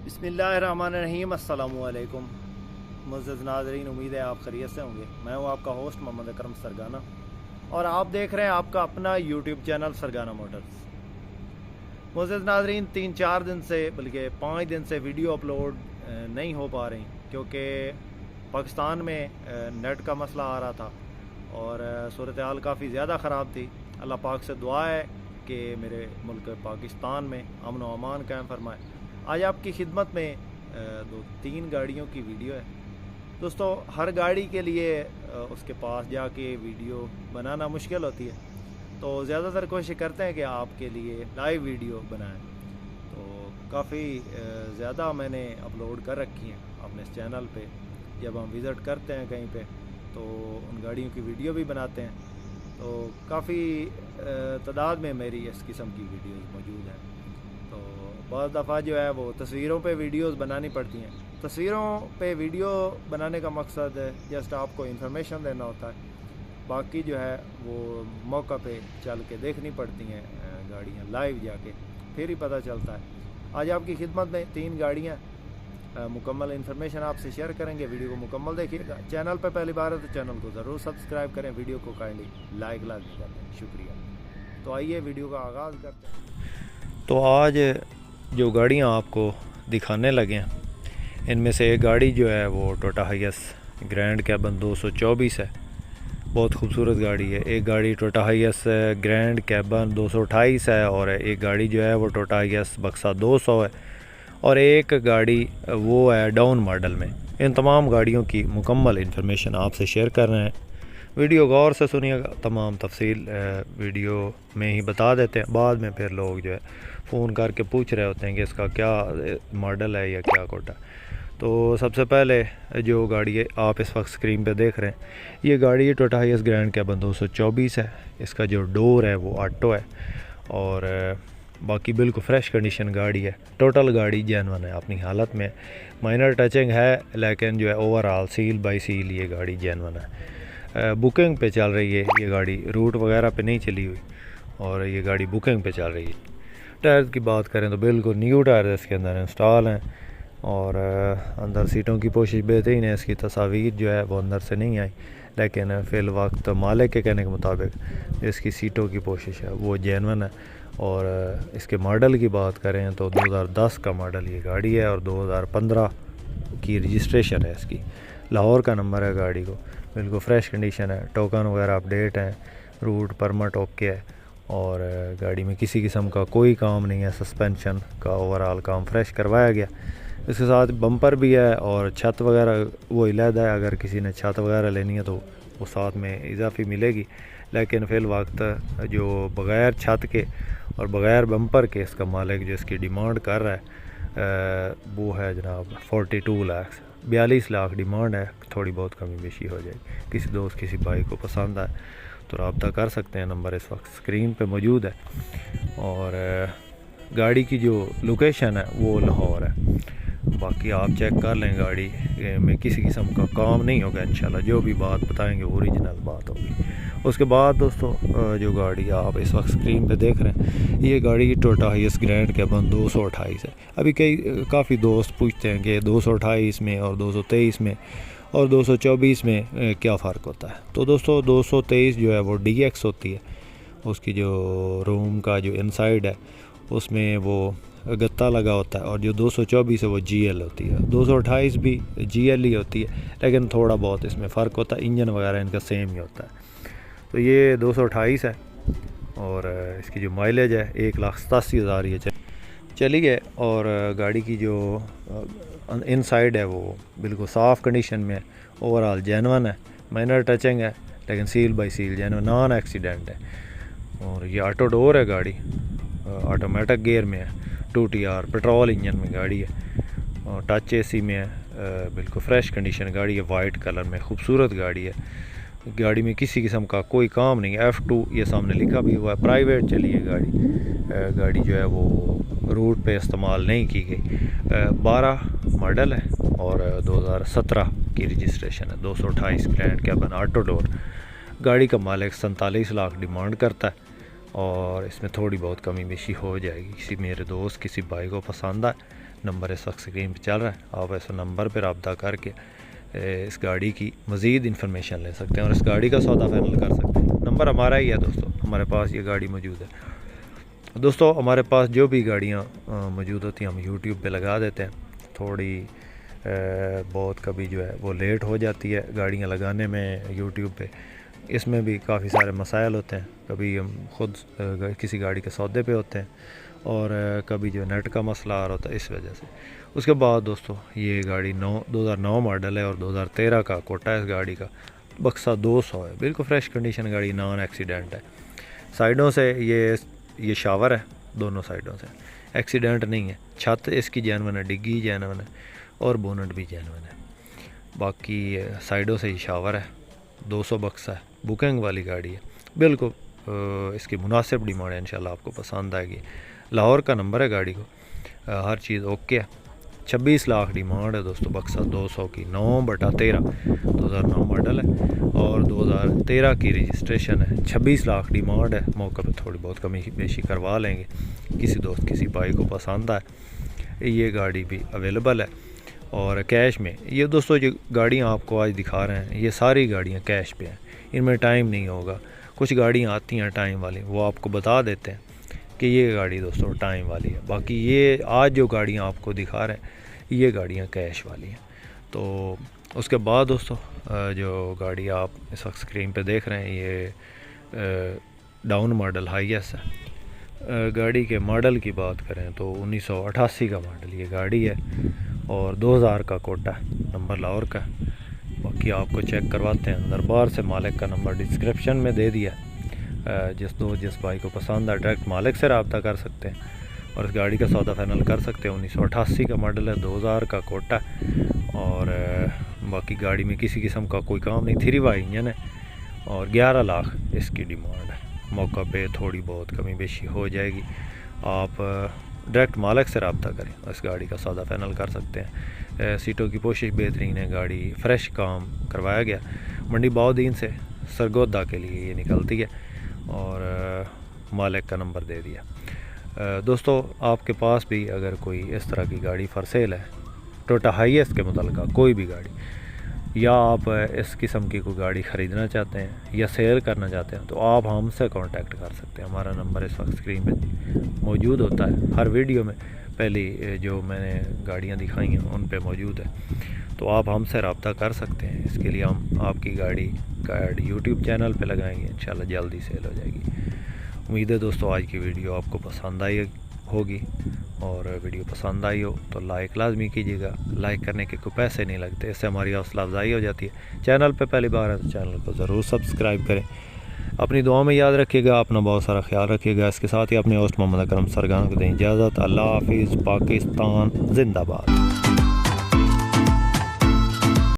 बिस्मिल्लाहिर्रहमानिर्रहीम अस्सलामुअलैकुम मुअज़्ज़ज़ नाज़रीन, उम्मीद है आप खैरियत से होंगे। मैं हूं आपका होस्ट मोहम्मद अकरम सरगाना और आप देख रहे हैं आपका अपना यूट्यूब चैनल सरगाना मोटर्स। मुअज़्ज़ज़ नाज़रीन, 3-4 दिन से बल्कि 5 दिन से वीडियो अपलोड नहीं हो पा रही क्योंकि पाकिस्तान में नेट का मसला आ रहा था और सूरत हाल काफ़ी ज़्यादा ख़राब थी। अल्लाह पाक से दुआ है कि मेरे मुल्क पाकिस्तान में अमन व अमान कायम फरमाए। आज आपकी खिदमत में 2-3 गाड़ियों की वीडियो है। दोस्तों, हर गाड़ी के लिए उसके पास जाके वीडियो बनाना मुश्किल होती है, तो ज़्यादातर कोशिश करते हैं कि आपके लिए लाइव वीडियो बनाएं। तो काफ़ी ज़्यादा मैंने अपलोड कर रखी हैं अपने इस चैनल पे। जब हम विज़िट करते हैं कहीं पे तो उन गाड़ियों की वीडियो भी बनाते हैं। तो काफ़ी तादाद में मेरी इस किस्म की वीडियोज़ मौजूद हैं। तो बहुत दफ़ा जो है वो तस्वीरों पे वीडियोस बनानी पड़ती हैं। तस्वीरों पे वीडियो बनाने का मकसद जस्ट आपको इन्फॉर्मेशन देना होता है, बाकी जो है वो मौका पे चल के देखनी पड़ती हैं गाड़ियाँ लाइव जाके, फिर ही पता चलता है। आज आपकी खिदमत में 3 गाड़ियाँ मुकम्मल इन्फॉर्मेशन आपसे शेयर करेंगे। वीडियो को मुकम्मल देखिएगा। चैनल पे पहली बार है तो चैनल को ज़रूर सब्सक्राइब करें, वीडियो को काइंडली लाइक लाजमी कर दें, शुक्रिया। तो आइए वीडियो का आगाज़ करते हैं। तो आज जो गाड़ियाँ आपको दिखाने लगे हैं, इनमें से एक गाड़ी जो है वो टोयोटा हाइएस ग्रैंड कैबन 224 है। बहुत खूबसूरत गाड़ी है। एक गाड़ी टोयोटा हाइएस ग्रैंड कैबन 228 है और एक गाड़ी जो है वो टोयोटा हाइएस बक्सा 200 है और एक गाड़ी वो है डाउन मॉडल में। इन तमाम गाड़ियों की मुकम्मल इन्फॉर्मेशन आपसे शेयर कर रहे हैं। वीडियो गौर से सुनिएगा, तमाम तफसील वीडियो में ही बता देते हैं। बाद में फिर लोग जो है फ़ोन करके पूछ रहे होते हैं कि इसका क्या मॉडल है या क्या कोटा। तो सबसे पहले जो गाड़ी है आप इस वक्त स्क्रीन पे देख रहे हैं, ये गाड़ी टोयोटा हाइएस ग्रैंड कैबन 224 है। इसका जो डोर है वो ऑटो है और बाकी बिल्कुल फ्रेश कंडीशन गाड़ी है। टोटल गाड़ी जेन्युइन है अपनी हालत में। माइनर टचिंग है लेकिन जो है ओवरऑल सील बाई सील ये गाड़ी जेन्युइन है। बुकिंग पे चल रही है ये गाड़ी, रूट वगैरह पे नहीं चली हुई और ये गाड़ी बुकिंग पे चल रही है। टायर की बात करें तो बिल्कुल न्यू टायर इसके अंदर इंस्टॉल हैं और अंदर सीटों की पोशिश बेहतरीन है। इसकी तस्वीर जो है वो अंदर से नहीं आई, लेकिन फ़िल वक्त मालिक के कहने के मुताबिक इसकी सीटों की पोशिश है वो जेन्युइन है। और इसके मॉडल की बात करें तो 2010 का मॉडल ये गाड़ी है और 2015 की रजिस्ट्रेशन है इसकी। लाहौर का नंबर है गाड़ी को, बिल्कुल फ्रेश कंडीशन है। टोकन वगैरह अपडेट हैं, रूट परमिट ओके है और गाड़ी में किसी किस्म का कोई काम नहीं है। सस्पेंशन का ओवरऑल काम फ्रेश करवाया गया। इसके साथ बम्पर भी है और छत वगैरह वो अलहदा है। अगर किसी ने छत वगैरह लेनी है तो वो साथ में इजाफी मिलेगी, लेकिन फ़िल वक्त जो बग़ैर छत के और बग़ैर बम्पर के इसका मालिक जो इसकी डिमांड कर रहा है वो है जनाब 42 लाख, 42 लाख डिमांड है। थोड़ी बहुत कमी बेशी हो जाएगी। किसी दोस्त किसी भाई को पसंद आए तो रब्ता कर सकते हैं, नंबर इस वक्त स्क्रीन पे मौजूद है। और गाड़ी की जो लोकेशन है वो लाहौर है। बाकी आप चेक कर लें, गाड़ी में किसी किस्म का काम नहीं होगा इंशाल्लाह। जो भी बात बताएंगे ओरिजिनल बात होगी। उसके बाद दोस्तों जो गाड़ी आप इस वक्त स्क्रीन पे देख रहे हैं, ये गाड़ी टोयोटा हाइएस ग्रैंड कैबन 228 है। अभी काफ़ी दोस्त पूछते हैं कि 228 में और 223 में और 224 में क्या फ़र्क होता है। तो दोस्तों 223 जो है वो DX होती है। उसकी जो रूम का जो इनसाइड है उसमें वो गत्ता लगा होता है और जो 224 है वो GL होती है। 228 भी GL ही होती है, लेकिन थोड़ा बहुत इसमें फ़र्क होता है। इंजन वगैरह इनका सेम ही होता है। तो ये 228 है और इसकी जो माइलेज है 1,87,000 ये चली है। और गाड़ी की जो इनसाइड है वो बिल्कुल साफ़ कंडीशन में है। ओवरऑल जेन्युइन है। माइनर टचिंग है लेकिन seal by seal genuine, non accident है। और ये ऑटो डोर है गाड़ी, ऑटोमेटिक गियर में है। 2TR पेट्रोल इंजन में गाड़ी है और टच AC में है। बिल्कुल फ्रेश कंडीशन गाड़ी है, वाइट कलर में खूबसूरत गाड़ी है। गाड़ी में किसी किस्म का कोई काम नहीं है। F2 ये सामने लिखा भी हुआ है। प्राइवेट चली है गाड़ी। गाड़ी जो है वो रूट पे इस्तेमाल नहीं की गई। 12 मॉडल है और 2017 की रजिस्ट्रेशन है। 228 ग्रैंड कैबन ऑटो डोर। गाड़ी का मालिक 47 लाख डिमांड करता है और इसमें थोड़ी बहुत कमी बेशी हो जाएगी। किसी मेरे दोस्त किसी भाई को पसंद आए, नंबर इस वक्त स्क्रीन पर चल रहा है, आप ऐसे नंबर पर रब्ता करके इस गाड़ी की मज़ीद इन्फॉर्मेशन ले सकते हैं और इस गाड़ी का सौदा फाइनल कर सकते हैं। नंबर हमारा ही है दोस्तों, हमारे पास ये गाड़ी मौजूद है। दोस्तों हमारे पास जो भी गाड़ियाँ मौजूद होती हैं हम यूट्यूब पे लगा देते हैं। थोड़ी बहुत कभी जो है वो लेट हो जाती है गाड़ियाँ लगाने में यूट्यूब पे, इसमें भी काफ़ी सारे मसाइल होते हैं। कभी हम खुद किसी गाड़ी के सौदे पे होते हैं और कभी जो नेट का मसला आ रहा होता है इस वजह से। उसके बाद दोस्तों ये गाड़ी 2009 मॉडल है और 2013 का कोटा है इस गाड़ी का। बक्सा 200 है, बिल्कुल फ्रेश कंडीशन गाड़ी, नॉन एक्सीडेंट है। साइडों से ये शावर है, दोनों साइडों से एक्सीडेंट नहीं है। छत इसकी जेनवन है, डिग्गी जेनवन है और बोनट भी जेनवन है। बाकी साइडों से ही शावर है। 200 बक्सा है, बुकिंग वाली गाड़ी है, बिल्कुल इसकी मुनासिब डिमांड है, इंशाल्लाह आपको पसंद आएगी। लाहौर का नंबर है गाड़ी को, हर चीज़ ओके है। 26 लाख डिमांड है दोस्तों बक्सा 200 की, 9/13 2009 मॉडल है और 2013 की रजिस्ट्रेशन है। 26 लाख डिमांड है, मौके पे थोड़ी बहुत कमी बेशी करवा लेंगे। किसी दोस्त किसी भाई को पसंद आए ये गाड़ी भी अवेलेबल है और कैश में। ये दोस्तों जो गाड़ियाँ आपको आज दिखा रहे हैं ये सारी गाड़ियाँ कैश पे हैं, इनमें टाइम नहीं होगा। कुछ गाड़ियाँ आती हैं टाइम वाली, वो आपको बता देते हैं कि ये गाड़ी दोस्तों टाइम वाली है। बाकी ये आज जो गाड़ियाँ आपको दिखा रहे हैं ये गाड़ियाँ कैश वाली हैं। तो उसके बाद दोस्तों जो गाड़ी आप इस वक्त स्क्रीन पे देख रहे हैं ये डाउन मॉडल हाईएस है। गाड़ी के मॉडल की बात करें तो 1988 का मॉडल ये गाड़ी है और 2000 का कोटा है, नंबर लाहौर का। बाकी आपको चेक करवाते हैं अंदर बाहर से। मालिक का नंबर डिस्क्रिप्शन में दे दिया, जिस भाई को पसंद है डायरेक्ट मालिक से रब्ता कर सकते हैं और इस गाड़ी का सौदा फाइनल कर सकते हैं। 1988 का मॉडल है, 2000 का कोटा और बाकी गाड़ी में किसी किस्म का कोई काम नहीं, 3Y इंजन है और 11 लाख इसकी डिमांड है। मौका पे थोड़ी बहुत कमी बेशी हो जाएगी, आप डायरेक्ट मालिक से रब्ता करें, इस गाड़ी का सौदा फाइनल कर सकते हैं। सीटों की पोशिश बेहतरीन है, गाड़ी फ्रेश काम करवाया गया। मंडी बाउद्दीन से सरगोदा के लिए ये निकलती है और मालिक का नंबर दे दिया। दोस्तों आपके पास भी अगर कोई इस तरह की गाड़ी फॉर सेल है, टोयोटा हाईएस के मुताल्लिक़ कोई भी गाड़ी, या आप इस किस्म की कोई गाड़ी ख़रीदना चाहते हैं या सेल करना चाहते हैं तो आप हमसे कांटेक्ट कर सकते हैं। हमारा नंबर इस वक्त स्क्रीन पे मौजूद होता है, हर वीडियो में पहली जो मैंने गाड़ियाँ दिखाई हैं उन पे मौजूद है, तो आप हमसे रब्ता कर सकते हैं। इसके लिए हम आपकी गाड़ी का ऐड यूट्यूब चैनल पे लगाएंगे, इंशाल्लाह जल्दी सेल हो जाएगी। उम्मीद है दोस्तों आज की वीडियो आपको पसंद आई होगी और वीडियो पसंद आई हो तो लाइक लाजमी कीजिएगा। लाइक करने के कोई पैसे नहीं लगते, इससे हमारी हौसला अफजाई हो जाती है। चैनल पे पहली बार है तो चैनल को ज़रूर सब्सक्राइब करें। अपनी दुआ में याद रखिएगा, अपना बहुत सारा ख्याल रखिएगा। इसके साथ ही अपने होस्ट मोहम्मद अकरम सरगाना को दें इजाज़त। अल्लाह हाफिज़। पाकिस्तान जिंदाबाद।